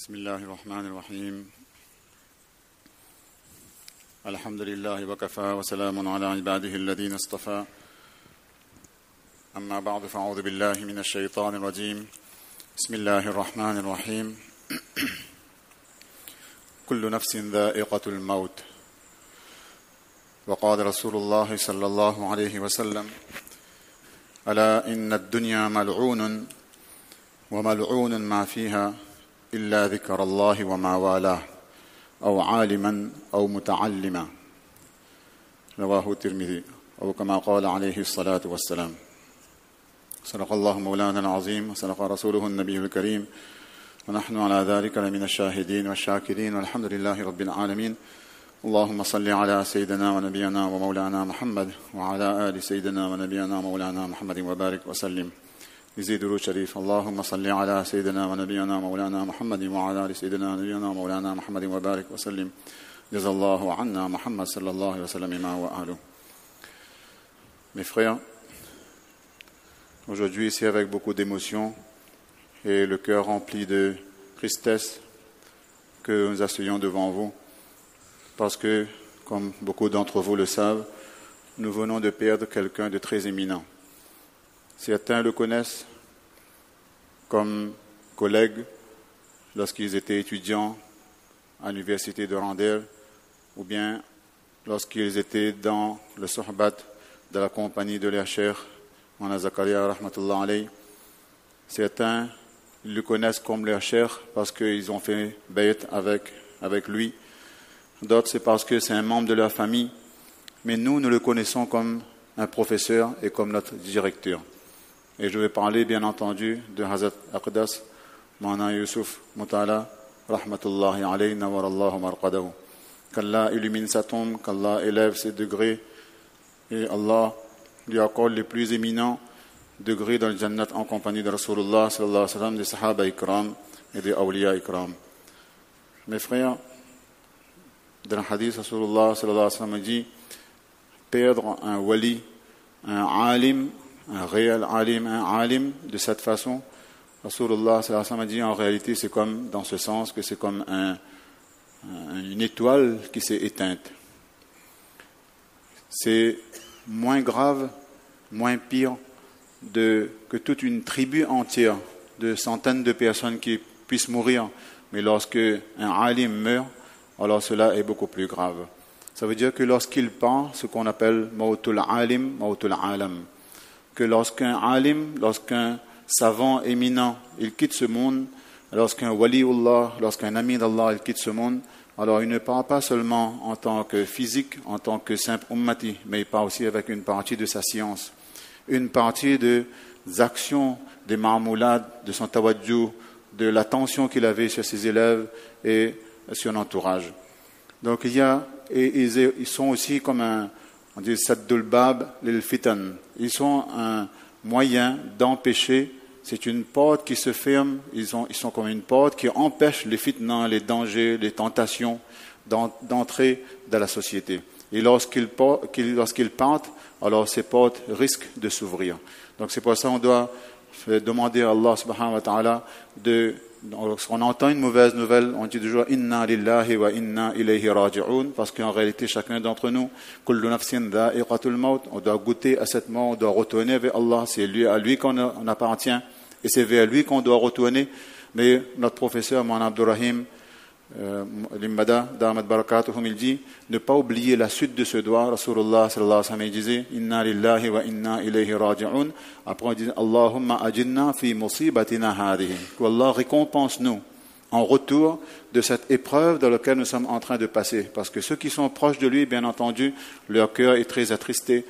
بسم الله الرحمن الرحيم الحمد لله وكفى وسلام على عباده الذين اصطفى أما بعد فأعوذ بالله من الشيطان الرجيم بسم الله الرحمن الرحيم كل نفس ذائقة الموت وقال رسول الله صلى الله عليه وسلم ألا إن الدنيا ملعون وملعون ما فيها إلا ذكر الله وما والاه أو عالما أو متعلما رواه الترمذي أو كما قال عليه الصلاة والسلام صدق الله مولانا العظيم وصدق رسوله النبي الكريم ونحن على ذلك لمن الشاهدين والشاكرين والحمد لله رب العالمين اللهم صل على سيدنا ونبينا ومولانا محمد وعلى آل سيدنا ونبينا ومولانا محمد وبارك وسلم يزيد درود شريف اللهم صل على سيدنا ونبينا مولانا محمد وعلى آل سيدنا ونبينا مولانا محمد وبارك وسلم جزا الله عنا محمد صلى الله عليه وسلم ما وآله. Mes frères, aujourd'hui ici avec beaucoup d'émotion et le cœur rempli de tristesse que nous asseyons devant vous parce que, comme beaucoup d'entre vous le savent, nous venons de perdre quelqu'un de très éminent. Certains le connaissent comme collègue lorsqu'ils étaient étudiants à l'université de Randel ou bien lorsqu'ils étaient dans le sohbat de la compagnie de leur Cheikh Mawlana Zakaria rahmatullah alayhi. Certains le connaissent comme leur Cheikh parce qu'ils ont fait bayt avec lui. D'autres c'est parce que c'est un membre de leur famille. Mais nous le connaissons comme un professeur et comme notre directeur. Et je vais parler, bien entendu, de Hazrat Aqdas, Mawlana Yusuf Mutala, rahmatullahi alayhi, nawarallahu marqadahu. Qu'Allah illumine sa tombe, qu'Allah élève ses degrés, et Allah lui accorde les plus éminents degrés dans le Jannat en compagnie de Rasulullah, sallallahu alayhi wa sallam, des Sahaba ikram et des Awliya ikram. Mes frères, dans le hadith, Rasulullah, sallallahu alayhi wa sallam, dit perdre un wali, un alim, un réel alim, un alim de cette façon, Rasulullah sallallahu alayhi wa sallam a dit en réalité c'est comme dans ce sens que c'est comme une étoile qui s'est éteinte. C'est moins grave, moins pire que toute une tribu entière de centaines de personnes qui puissent mourir, mais lorsque un alim meurt, alors cela est beaucoup plus grave. Ça veut dire que lorsqu'il part, ce qu'on appelle mautul alim, mautul alam, que lorsqu'un alim, lorsqu'un savant éminent, il quitte ce monde, lorsqu'un waliullah, lorsqu'un ami d'Allah, il quitte ce monde, alors il ne part pas seulement en tant que physique, en tant que simple ummati, mais il part aussi avec une partie de sa science, une partie des actions, des marmoulades, de son tawadju, de l'attention qu'il avait sur ses élèves et sur l'entourage. Donc ils sont aussi comme on dit saddul bab lil fitan. Ils sont un moyen d'empêcher, c'est une porte qui se ferme, ils sont comme une porte qui empêche les fitnas, les dangers, les tentations d'entrer dans la société. Et lorsqu'ils partent, alors ces portes risquent de s'ouvrir. Donc c'est pour ça qu'on doit demander à Allah subhanahu wa ta'ala lorsqu'on entend une mauvaise nouvelle, on dit toujours inna lillahi wa inna ilayhi raji'un, parce qu'en réalité chacun d'entre nous, kullu nafsin dha'iqatul maut, on doit goûter à cette mort, on doit retourner vers Allah, c'est à lui qu'on appartient et c'est vers lui qu'on doit retourner. Mais notre professeur Mawlana Abdurrahim Limbada Damat Barakatuhum, il dit ne pas oublier la suite de ce doigt. Rasulullah sallallahu alayhi wa sallam disait inna lillahi wa inna ilayhi raji'un. Après on dit Allahumma ajinna fi musibatina hadihi, qu'Allah récompense nous en retour de cette épreuve dans laquelle nous sommes en train de passer, parce que ceux qui sont proches de lui, bien entendu, leur cœur est très attristé.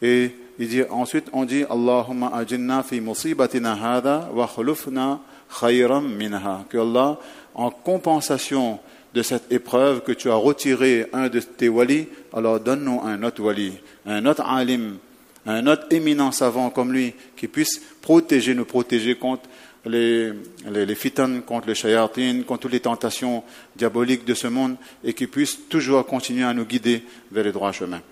Et il dit ensuite on dit Allahumma ajinna fi musibatina hada wa khulufna khayran minha, que Allah, en compensation de cette épreuve que tu as retiré un de tes walis, alors donne-nous un autre wali, un autre alim, un autre éminent savant comme lui, qui puisse nous protéger contre les fitans, contre les shayatin, contre toutes les tentations diaboliques de ce monde, et qui puisse toujours continuer à nous guider vers les droits chemins.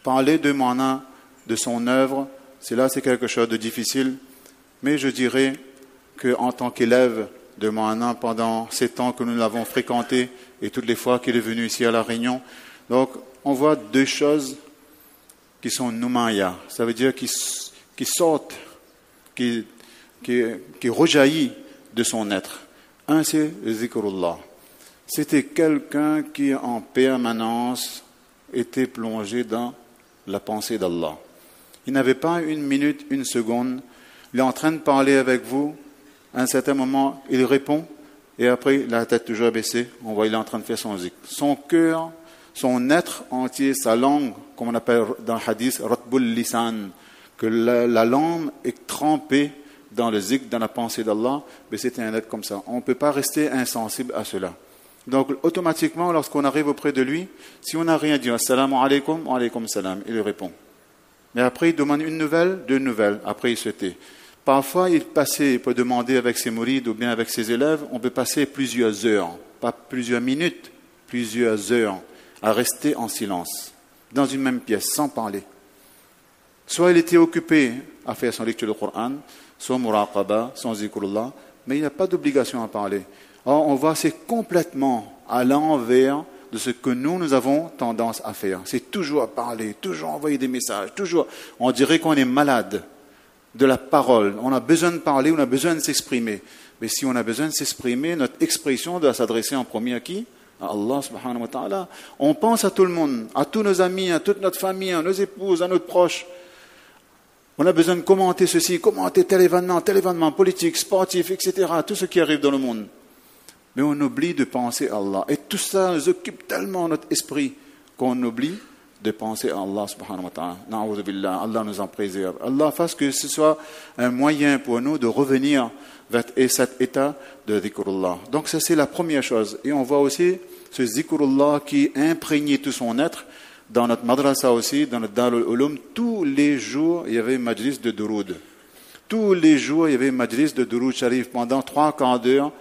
Parler de Mawlana, de son œuvre, c'est quelque chose de difficile, mais je dirais qu'en tant qu'élève de Moana pendant 7 ans que nous l'avons fréquenté et toutes les fois qu'il est venu ici à La Réunion. Donc, on voit deux choses qui sont numaya, ça veut dire qui sortent, qui rejaillit de son être. Un, c'est le zikrullah. C'était quelqu'un qui, en permanence, était plongé dans la pensée d'Allah. Il n'avait pas une minute, une seconde. Il est en train de parler avec vous. À un certain moment, il répond. Et après, la tête toujours baissée. On voit qu'il est en train de faire son zikr. Son cœur, son être entier, sa langue, comme on appelle dans le hadith, ratbul lisan, que la langue est trempée dans le zikr, dans la pensée d'Allah. Mais c'était un être comme ça. On ne peut pas rester insensible à cela. Donc, automatiquement, lorsqu'on arrive auprès de lui, si on n'a rien dit, assalamu alaikum, wa alaikum salam, il répond. Mais après, il demande une nouvelle, deux nouvelles. Après, il se tait. Parfois, il peut demander avec ses mourides ou bien avec ses élèves, on peut passer plusieurs heures, pas plusieurs minutes, plusieurs heures, à rester en silence, dans une même pièce, sans parler. Soit il était occupé à faire son lecture du Coran, soit muraqaba, son zikrullah, mais il n'a pas d'obligation à parler. Or, on voit c'est complètement à l'envers de ce que nous avons tendance à faire. C'est toujours à parler, toujours envoyer des messages, toujours. On dirait qu'on est malade de la parole. On a besoin de parler, on a besoin de s'exprimer. Mais si on a besoin de s'exprimer, notre expression doit s'adresser en premier à qui? À Allah subhanahu wa ta'ala. On pense à tout le monde, à tous nos amis, à toute notre famille, à nos épouses, à nos proches. On a besoin de commenter ceci, commenter tel événement politique, sportif, etc. Tout ce qui arrive dans le monde. Mais on oublie de penser à Allah. Et tout ça nous occupe tellement notre esprit qu'on oublie de penser à Allah subhanahu wa ta'ala. Na'udhu billah, Allah nous en préserve. Allah fasse que ce soit un moyen pour nous de revenir vers cet état de zikrullah. Donc ça c'est la première chose. Et on voit aussi ce zikrullah qui imprègne tout son être. Dans notre madrasa aussi, dans notre Darul Ulum, tous les jours il y avait une majlis de duroud. Tous les jours il y avait une majlis de duroud sharif pendant 3 quarts d'heure.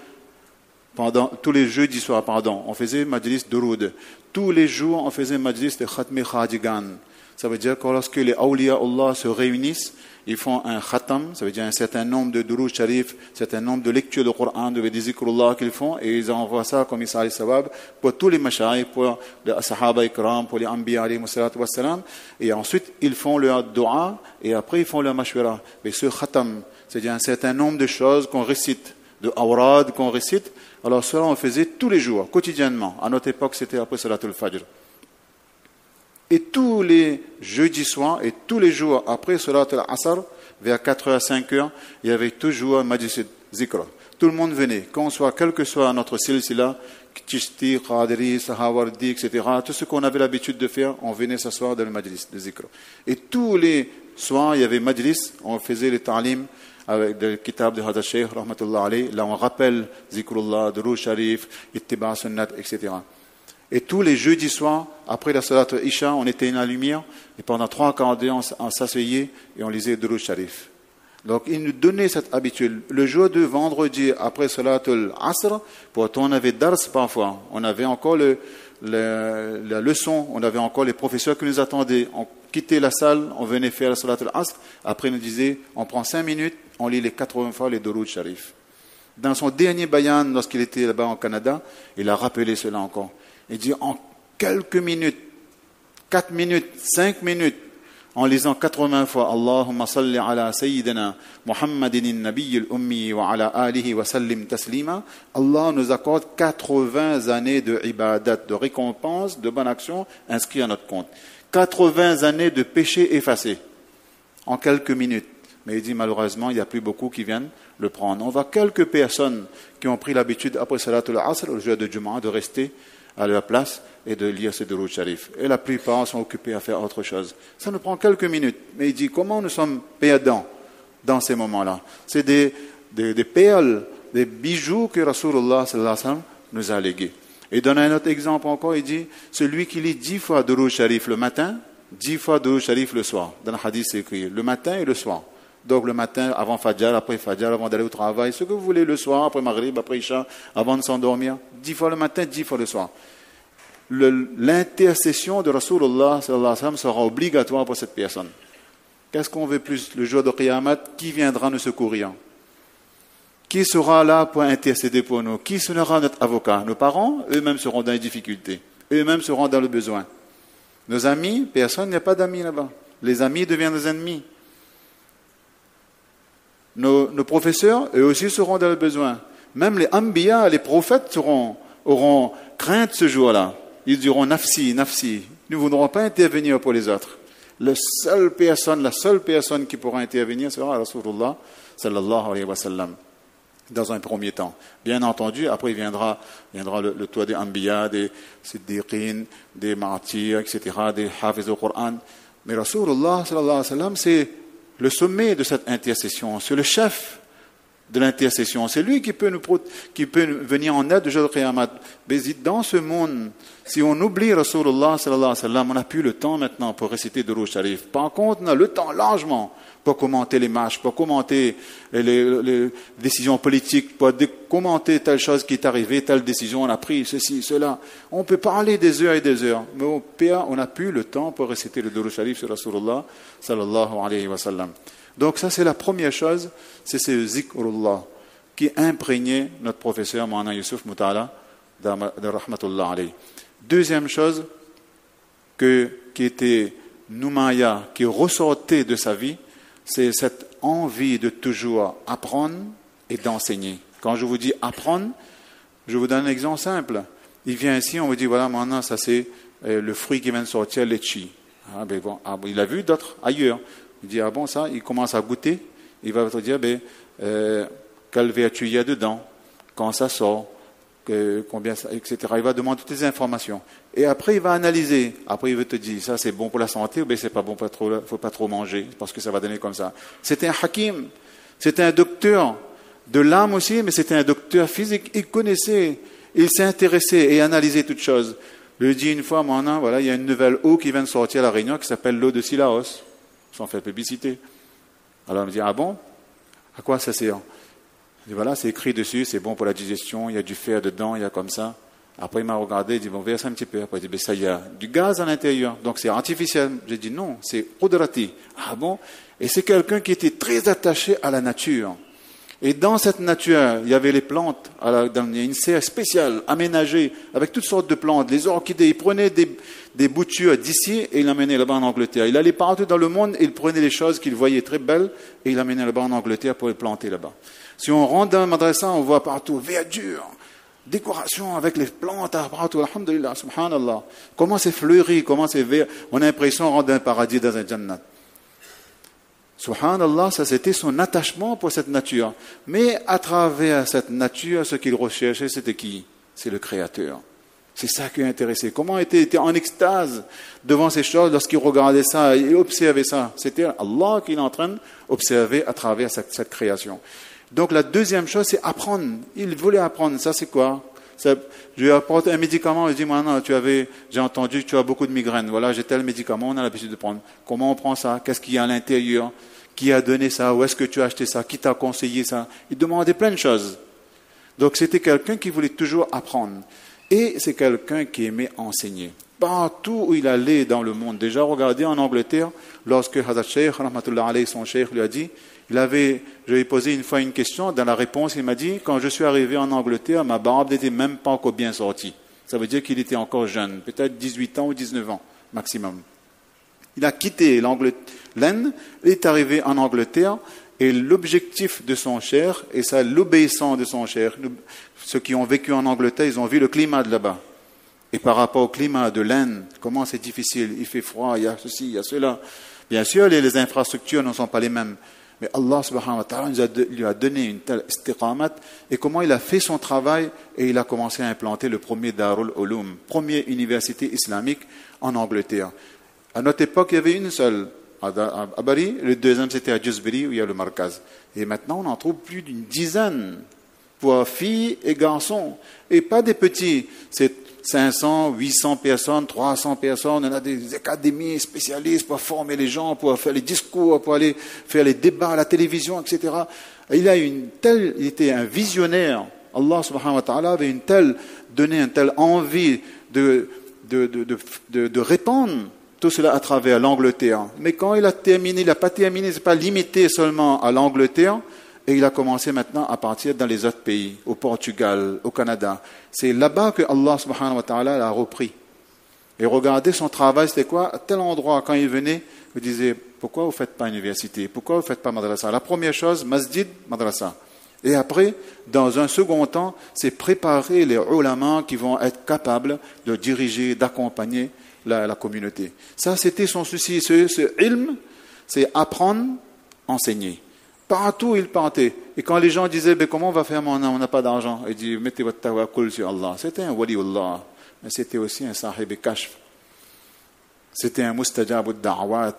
Tous les jeudis soirs, on faisait majlis duroud. Tous les jours, on faisait majlis de khatmi khadigan. Ça veut dire que lorsque les awliya Allah se réunissent, ils font un khatam, ça veut dire un certain nombre de duroud sharif, un certain nombre de lectures de Coran, de zikrullah qu'ils font, et ils envoient ça comme Isa alayhi sawab pour tous les mashayikh, pour les sahaba ikram, pour les anbiya alayhi salatu wassalam. Et ensuite, ils font leur dua, et après, ils font leur mashwara. Mais ce khatam, c'est-à-dire un certain nombre de choses qu'on récite, de awrad qu'on récite. Alors cela, on faisait tous les jours, quotidiennement. À notre époque, c'était après Salatul Fajr. Et tous les jeudis soirs et tous les jours après Salatul Asr, vers 4h, 5h, il y avait toujours un majlis zikr. Tout le monde venait, quel que soit notre silsila, Chishti, Qadiri, Sahawardi, etc. Tout ce qu'on avait l'habitude de faire, on venait s'asseoir dans le majlis de zikr. Et tous les soirs, il y avait majlis, on faisait le ta'lim, avec le kitab de Hadha Sheikh, rahmatullah alayh, là on rappelle zikrullah, duroud sharif, ittiba sunnat, etc. Et tous les jeudis soirs, après la salat Isha, on éteignait la lumière, et pendant 3 quarts d'heure, on s'asseyait et on lisait duroud sharif. Donc il nous donnait cette habitude. Le jour de vendredi, après salat al-Asr, pourtant on avait dars parfois, on avait encore la leçon, on avait encore les professeurs qui nous attendaient. On quittait la salle, on venait faire la salat al-Asr, après il nous disait, on prend 5 minutes, on lit les 80 fois les duroud sharif. Dans son dernier bayan, lorsqu'il était là-bas en Canada, il a rappelé cela encore. Il dit, en quelques minutes, 4 minutes, 5 minutes, en lisant 80 fois, Allahumma salli ala sayyidina Muhammadin nabiyil ummi wa ala alihi wa sallim taslima, Allah nous accorde 80 années de ibadat, de récompense, de bonne action inscrits à notre compte. 80 années de péché effacés en quelques minutes. Mais il dit malheureusement, il n'y a plus beaucoup qui viennent le prendre. On voit quelques personnes qui ont pris l'habitude, après Salatul Asr, le jour de Jumu'ah, de rester à leur place et de lire ce duroud sharif. Et la plupart sont occupés à faire autre chose. Ça nous prend quelques minutes. Mais il dit comment nous sommes perdants dans ces moments-là. C'est des perles, des bijoux que Rasulullah sallallahu alayhi wa sallam nous a légués. Et donne un autre exemple encore, il dit celui qui lit 10 fois duroud sharif le matin, 10 fois duroud sharif le soir. Dans le hadith, c'est écrit le matin et le soir. Donc le matin, avant Fajr, après Fajr, avant d'aller au travail, ce que vous voulez le soir, après Maghrib, après Isha, avant de s'endormir, 10 fois le matin, 10 fois le soir. L'intercession de Rasulullah sallallahu alayhi wa sallam sera obligatoire pour cette personne. Qu'est-ce qu'on veut plus? Le jour de Qiyamah, qui viendra nous secourir? Qui sera là pour intercéder pour nous? Qui sera notre avocat? Nos parents, eux-mêmes seront dans les difficultés. Eux-mêmes seront dans le besoin. Nos amis, personne n'a pas d'amis là-bas. Les amis deviennent des ennemis. Nos professeurs, eux aussi seront dans le besoin. Même les anbiya, les prophètes auront crainte ce jour-là. Ils diront nafsi, nafsi. Nous ne voudrons pas intervenir pour les autres. La seule personne qui pourra intervenir sera Rasulullah sallallahu alayhi wa sallam. Dans un premier temps. Bien entendu, après viendra le toit des anbiya, des siddiqin, des martyrs, etc., des hafiz au Coran. Mais Rasulullah sallallahu alayhi wa sallam, c'est le sommet de cette intercession, c'est le chef de l'intercession. C'est lui qui peut venir en aide de jour de Qiyamah. Mais dans ce monde, si on oublie Rasulullah sallallahu alayhi wa sallam, on n'a plus le temps maintenant pour réciter Duroud Sharif. Par contre, on a le temps largement pour commenter les matchs, pour commenter les décisions politiques, pour commenter telle chose qui est arrivée, telle décision on a pris, ceci, cela. On peut parler des heures et des heures, mais au pire, on n'a plus le temps pour réciter le Duroud Sharif sur Rasulullah sallallahu alayhi wa sallam. Donc ça, c'est la première chose, c'est ce zikrullah qui imprégnait notre professeur Mawlana Youssouf Moutala de rahmatullah alayhi. Deuxième chose qui était Noumaya, qui ressortait de sa vie, c'est cette envie de toujours apprendre et d'enseigner. Quand je vous dis apprendre, je vous donne un exemple simple. Il vient ici, on vous dit, voilà, maintenant, ça c'est le fruit qui vient de sortir, le litchi. Il a vu d'autres ailleurs. Il dit, ah bon, ça, il commence à goûter. Il va te dire, quelle vertu il y a dedans, quand ça sort, combien ça, etc. Il va demander toutes les informations. Et après, il va analyser. Après, il va te dire, ça c'est bon pour la santé, ou bien c'est pas bon, faut pas trop manger, parce que ça va donner comme ça. C'était un hakim, c'était un docteur de l'âme aussi, mais c'était un docteur physique. Il connaissait, il s'est intéressé et analysé toutes choses. Je lui dis une fois, maintenant, voilà, il y a une nouvelle eau qui vient de sortir à La Réunion, qui s'appelle l'eau de Sillaos. Sans faire publicité. Alors, il me dit, ah bon? À quoi ça sert? Je dis, voilà, c'est écrit dessus, c'est bon pour la digestion, il y a du fer dedans, il y a comme ça. Après, il m'a regardé, il dit, bon, verse un petit peu. Après, il dit, ça y a du gaz à l'intérieur, donc c'est artificiel. J'ai dit, non, c'est qudrati. Ah bon? Et c'est quelqu'un qui était très attaché à la nature. Et dans cette nature, il y avait les plantes, il y a une serre spéciale, aménagée, avec toutes sortes de plantes, les orchidées. Il prenait des boutures d'ici et il l'amenait là-bas en Angleterre. Il allait partout dans le monde et il prenait les choses qu'il voyait très belles et il l'amenait là-bas en Angleterre pour les planter là-bas. Si on rentre dans un madrasa, on voit partout verdure, décoration avec les plantes partout. Alhamdulillah, subhanallah. Comment c'est fleuri, comment c'est vert. On a l'impression de rentrer dans un paradis, dans un jannat. Subhanallah, ça c'était son attachement pour cette nature. Mais à travers cette nature, ce qu'il recherchait, c'était qui? C'est le Créateur. C'est ça qui l'a intéressé. Comment il était en extase devant ces choses lorsqu'il regardait ça, il observait ça. C'était Allah qui est en train d'observer à travers cette création. Donc la deuxième chose, c'est apprendre. Il voulait apprendre. Ça, c'est quoi? Je lui apporte un médicament, je dis, maintenant, j'ai entendu que tu as beaucoup de migraines. Voilà, j'ai tel médicament, on a l'habitude de prendre. Comment on prend ça? Qu'est-ce qu'il y a à l'intérieur? Qui a donné ça? Où est-ce que tu as acheté ça? Qui t'a conseillé ça? Il demandait plein de choses. Donc c'était quelqu'un qui voulait toujours apprendre. Et c'est quelqu'un qui aimait enseigner. Partout où il allait dans le monde. Déjà, regardez en Angleterre, lorsque Hazrat Sheikh, rahmatullah alayhi, son cheikh, lui a dit, je lui ai posé une fois une question, dans la réponse, il m'a dit, quand je suis arrivé en Angleterre, ma barbe n'était même pas encore bien sortie. Ça veut dire qu'il était encore jeune, peut-être 18 ans ou 19 ans, maximum. Il a quitté l'Inde, il est arrivé en Angleterre, et l'objectif de son cheikh, et ça, l'obéissance de son cheikh, ceux qui ont vécu en Angleterre, ils ont vu le climat de là-bas. Et par rapport au climat de l'Inde, comment c'est difficile, il fait froid, il y a ceci, il y a cela. Bien sûr, les infrastructures ne sont pas les mêmes. Mais Allah subhanahu wa ta'ala lui a donné une telle istiqamat, et comment il a fait son travail, et il a commencé à implanter le premier Darul Ulum, première université islamique en Angleterre. À notre époque, il y avait une seule, à Bari, le deuxième c'était à Dewsbury, où il y a le Markaz. Et maintenant, on en trouve plus d'une dizaine, pour filles et garçons, et pas des petits, c'est 500, 800 personnes, 300 personnes, on a des académies spécialistes pour former les gens, pour faire les discours, pour aller faire les débats à la télévision, etc. Et il était un visionnaire. Allah subhanahu wa ta'ala avait donné une telle envie de répandre tout cela à travers l'Angleterre. Mais quand il a terminé, il n'a pas terminé, c'est pas limité seulement à l'Angleterre, Et il a commencé maintenant à partir dans les autres pays, au Portugal, au Canada. C'est là-bas que Allah subhanahu wa ta'ala l'a repris. Et regardez son travail, c'était quoi? À tel endroit, quand il venait, il disait, pourquoi vous ne faites pas université? Pourquoi vous ne faites pas madrasa? La première chose, masjid, madrasa. Et après, dans un second temps, c'est préparer les ulama qui vont être capables de diriger, d'accompagner la communauté. Ça, c'était son souci. Ce ilm, c'est apprendre, enseigner. Partout il partait. Et quand les gens disaient, comment on va faire maintenant, on n'a pas d'argent, il dit, mettez votre tawakkul sur Allah. C'était un waliullah, mais c'était aussi un sahib kashf. C'était un mustajab ad-da'wat.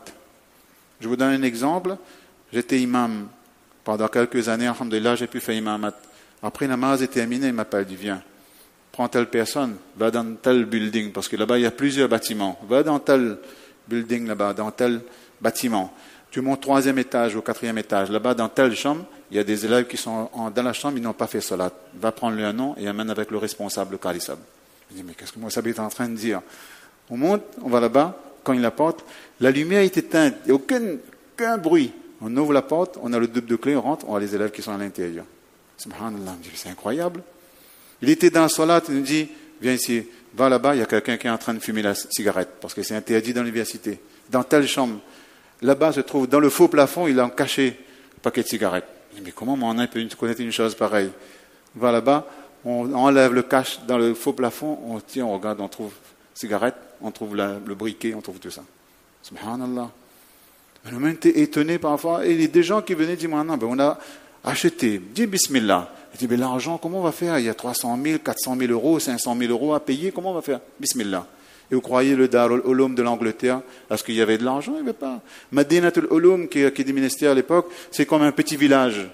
Je vous donne un exemple. J'étais imam pendant quelques années, alhamdulillah, j'ai pu faire imamat. Après la namaz est terminée, il m'appelle, il dit, viens, prends telle personne, va dans tel building, parce que là-bas il y a plusieurs bâtiments. Va dans tel building là-bas, dans tel bâtiment. Tu montes au 3e étage, au 4e étage. Là-bas, dans telle chambre, il y a des élèves qui sont dans la chambre, ils n'ont pas fait salat. Va prendre le nom et amène avec le responsable, le Khalissab. Je dis, mais qu'est-ce que Moussa est en train de dire? On monte, on va là-bas, quand il apporte, la lumière est éteinte, il n'y a aucun bruit. On ouvre la porte, on a le double de clé, on rentre, on a les élèves qui sont à l'intérieur. Subhanallah, c'est incroyable. Il était dans la salat, il nous dit, viens ici, va là-bas, il y a quelqu'un qui est en train de fumer la cigarette, parce que c'est interdit dans l'université. Dans telle chambre. Là-bas se trouve, dans le faux plafond, il a caché un paquet de cigarettes. Je dis, mais comment mon âme peut connaître une chose pareille? On va là-bas, on enlève le cache dans le faux plafond, on tient, on regarde, on trouve cigarette, on trouve le briquet, on trouve tout ça. Subhanallah. On a été étonné parfois, et il y a des gens qui venaient dire, non, on a acheté, dis bismillah. Il dit, mais l'argent, comment on va faire? Il y a 300 000, 400 000 euros, 500 000 euros à payer, comment on va faire? Bismillah. Et vous croyez le Darul Ulum de l'Angleterre, est-ce qu'il y avait de l'argent? Il n'y avait pas. Madinatul Ulum, qui est du ministère à l'époque, c'est comme un petit village.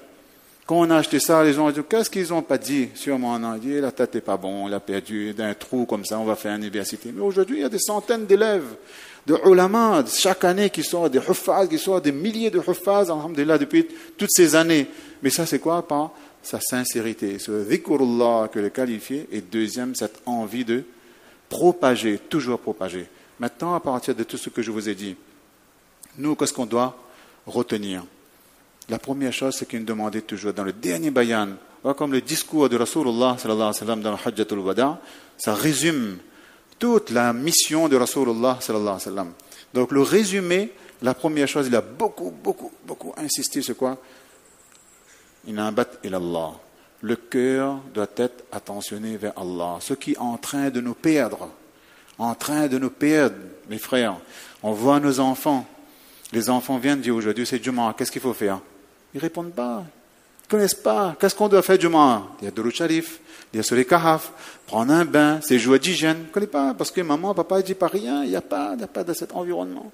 Quand on a acheté ça, les gens ont dit, qu'est-ce qu'ils n'ont pas dit? Sûrement, on a dit, la tête n'est pas bon, on l'a perdu d'un trou comme ça, on va faire une université. Mais aujourd'hui, il y a des centaines d'élèves, de ulama, chaque année qui sortent, des huffaz, qui sortent, des milliers de huffaz, alhamdulillah, depuis toutes ces années. Mais ça, c'est quoi? Par sa sincérité, ce dhikrullah que le qualifié, et deuxième, cette envie de propager, toujours propager. Maintenant, à partir de tout ce que je vous ai dit, nous, qu'est-ce qu'on doit retenir? La première chose, c'est qu'il nous demandait toujours, dans le dernier bayan, comme le discours de Rasulullah sallallahu alayhi wa sallam dans le Hajjatul Wada, ça résume toute la mission de Rasulullah sallallahu alayhi wa sallam. Donc le résumé, la première chose, il a beaucoup insisté sur quoi? Inabat ilallah. Le cœur doit être attentionné vers Allah. Ce qui est en train de nous perdre, mes frères. On voit nos enfants. Les enfants viennent dire aujourd'hui, c'est Jumu'ah, qu'est-ce qu'il faut faire? Ils ne répondent pas. Ils ne connaissent pas. Qu'est-ce qu'on doit faire Jumu'ah? Il y a Durud Sharif, il y a sur les Kahaf, prendre un bain, c'est jouer d'hygiène. Ils ne connaissent pas, parce que maman, papa ne dit pas rien, il n'y a pas de cet environnement.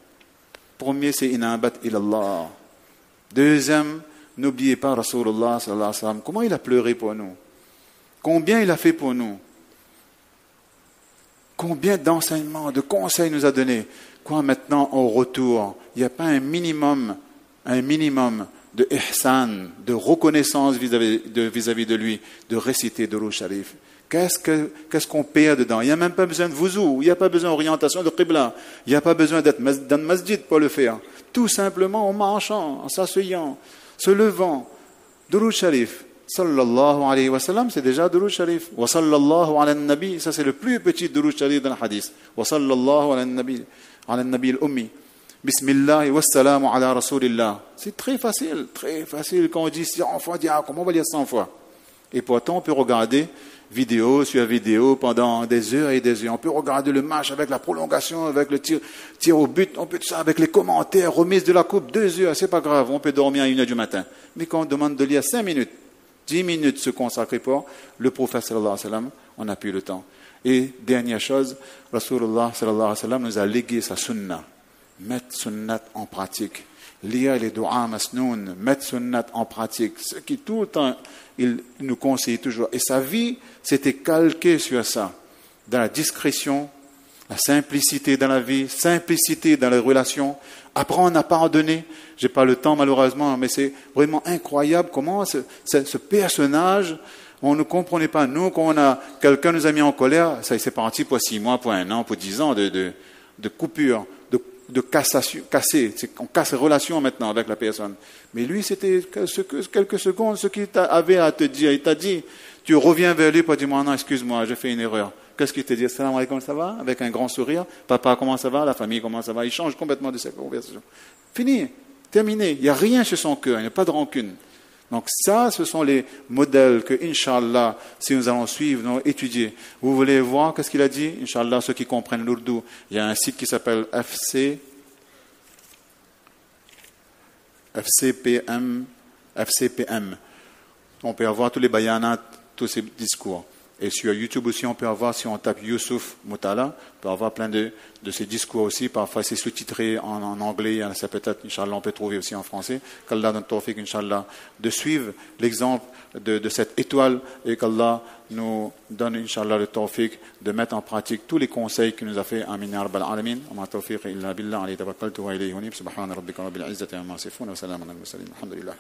Premier, c'est Inabat ilallah. Deuxième, n'oubliez pas Rasulullah sallallahu alayhi wa sallam. Comment il a pleuré pour nous? Combien il a fait pour nous? Combien d'enseignements, de conseils il nous a donné? Quoi maintenant au retour? Il n'y a pas un minimum de ihsan, de reconnaissance vis-à-vis de lui, de réciter Durud Sharif. Qu'est-ce qu'on perd dedans? Il n'y a même pas besoin de wuzu, il n'y a pas besoin d'orientation de qibla, il n'y a pas besoin d'être dans le masjid pour le faire. Tout simplement en marchant, en s'asseyant, se levant. Durud Sharif, sallallahu alayhi wa sallam, c'est déjà Durud Sharif. Wa sallallahu ala nabi, ça c'est le plus petit Durud Sharif dans le hadith. Wa sallallahu ala nabi al-ummi. Bismillah wa salamu ala rasulillah. C'est très facile quand on dit 100 fois, on dit, comment on va dire 100 fois? Et pourtant, on peut regarder vidéo sur vidéo pendant des heures et des heures. On peut regarder le match avec la prolongation, avec le tir au but, on peut tout ça avec les commentaires, remise de la coupe, 2 heures, c'est pas grave, on peut dormir à 1h du matin. Mais quand on demande de lire 5 minutes, 10 minutes se consacrer pour le prophète sallallahu alayhi wa sallam, on n'a plus le temps. Et dernière chose, Rasulullah sallallahu alayhi wa sallam nous a légué sa sunnah. Mettre sunnat en pratique. Lire les du'a masnoun, mettre sunnat en pratique. Ce qui tout le temps, il nous conseille toujours. Et sa vie, c'était calqué sur ça. Dans la discrétion, la simplicité dans la vie, simplicité dans les relations, apprendre à pardonner. J'ai pas le temps malheureusement, mais c'est vraiment incroyable comment ce personnage, on ne comprenait pas. Nous, quand quelqu'un nous a mis en colère, ça c'est parti pour 6 mois, pour 1 an, pour 10 ans de coupure, de casser. On casse les relations maintenant avec la personne. Mais lui, c'était quelques secondes, ce qu'il avait à te dire. Il t'a dit, tu reviens vers lui pour dire, non, excuse-moi, j'ai fait une erreur. Qu'est-ce qu'il te dit? Salam alaikum, ça va? Avec un grand sourire. Papa, comment ça va? La famille, comment ça va? Il change complètement de sa conversation. Fini. Terminé. Il n'y a rien chez son cœur. Il n'y a pas de rancune. Donc ça, ce sont les modèles que, Inch'Allah, si nous allons suivre, nous étudier. Vous voulez voir qu'est-ce qu'il a dit? Inch'Allah, ceux qui comprennent l'ourdou, il y a un site qui s'appelle FCPM. On peut avoir tous les bayanats, tous ces discours. Et sur YouTube aussi, on peut avoir, si on tape Youssouf Moutala, on peut avoir plein de ces discours aussi. Parfois, c'est sous-titré en anglais. Ça peut-être, Inch'Allah, on peut trouver aussi en français. Qu'Allah donne tawfiq, Inch'Allah, de suivre l'exemple de cette étoile et qu'Allah nous donne, Inch'Allah, le tawfiq de mettre en pratique tous les conseils qu'il nous a fait. Amin ya rabbal alamin. Wa ma tawfiq illa billah. Alayhi tawakkaltu wa ilayhi unib. Subhana rabbika rabbil izzati amma yasifun. Wa salamun ala al-mursalin. Alhamdulillah.